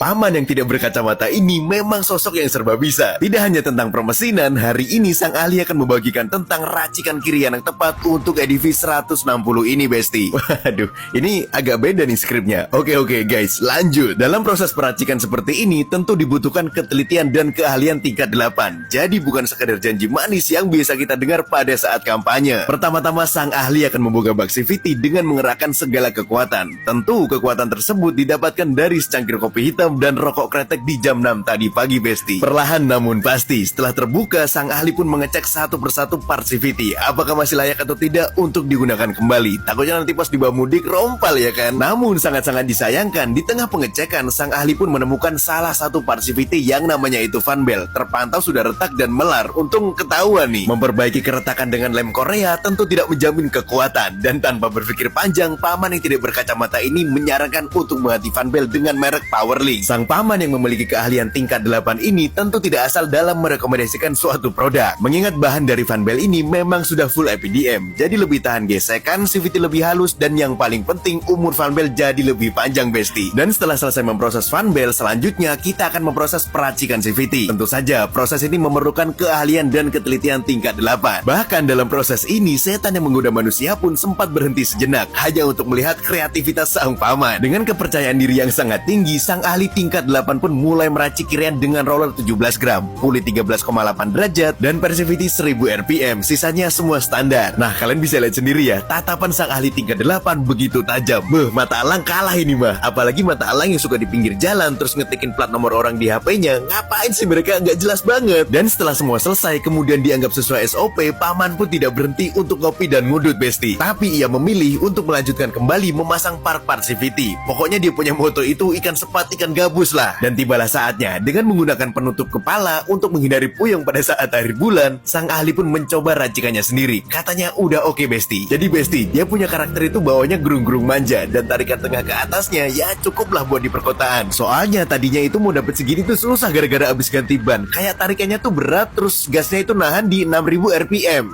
Paman yang tidak berkacamata ini memang sosok yang serba bisa. Tidak hanya tentang permesinan, hari ini sang ahli akan membagikan tentang racikan kirian yang tepat untuk EDV 160 ini, Besti. Waduh, ini agak beda nih skripnya. Oke guys, lanjut. Dalam proses peracikan seperti ini, tentu dibutuhkan ketelitian dan keahlian tingkat 8. Jadi bukan sekadar janji manis yang biasa kita dengar pada saat kampanye. Pertama-tama sang ahli akan membuka bak CVT dengan mengerahkan segala kekuatan. Tentu kekuatan tersebut didapatkan dari secangkir kopi hitam dan rokok kretek di jam 6 tadi pagi, Besti. Perlahan namun pasti, setelah terbuka, sang ahli pun mengecek satu persatu part CVT. Apakah masih layak atau tidak untuk digunakan kembali. Takutnya nanti pas dibawa mudik rompal ya kan. Namun sangat-sangat disayangkan, di tengah pengecekan, sang ahli pun menemukan salah satu part CVT yang namanya itu fan belt. Terpantau sudah retak dan melar. Untung ketahuan nih. Memperbaiki keretakan dengan lem Korea tentu tidak menjamin kekuatan. Dan tanpa berpikir panjang, paman yang tidak berkacamata ini menyarankan untuk mengganti fan belt dengan merek Powerlink. Sang paman yang memiliki keahlian tingkat 8 ini tentu tidak asal dalam merekomendasikan suatu produk. Mengingat bahan dari fan belt ini memang sudah full EPDM, jadi lebih tahan gesekan, CVT lebih halus, dan yang paling penting umur fan belt jadi lebih panjang, Besti. Dan setelah selesai memproses fan belt, selanjutnya kita akan memproses peracikan CVT. Tentu saja proses ini memerlukan keahlian dan ketelitian tingkat 8. Bahkan dalam proses ini, setan yang menggoda manusia pun sempat berhenti sejenak hanya untuk melihat kreativitas sang paman. Dengan kepercayaan diri yang sangat tinggi, sang ahli tingkat 8 pun mulai meracik kirian dengan roller 17 gram, pulley 13,8 derajat, dan persivity 1000 rpm. Sisanya semua standar. Nah, kalian bisa lihat sendiri ya, tatapan sang ahli tingkat 8 begitu tajam. Mata elang kalah ini mah. Apalagi mata elang yang suka di pinggir jalan terus ngetikin plat nomor orang di HP-nya. Ngapain sih mereka, nggak jelas banget. Dan setelah semua selesai, kemudian dianggap sesuai SOP, paman pun tidak berhenti untuk ngopi dan ngudut, Besti. Tapi ia memilih untuk melanjutkan kembali memasang part-part CVT. Pokoknya dia punya moto itu ikan sepat, ikan gabus lah. Dan tibalah saatnya dengan menggunakan penutup kepala untuk menghindari puyeng pada saat akhir bulan, sang ahli pun mencoba racikannya sendiri. Katanya udah oke, Besti. Jadi Besti, dia punya karakter itu bawanya gerung-gerung manja dan tarikan tengah ke atasnya ya cukuplah buat di perkotaan. Soalnya tadinya itu mau dapet segini tuh susah gara-gara abis ganti ban. Kayak tarikannya tuh berat terus gasnya itu nahan di 6000 rpm.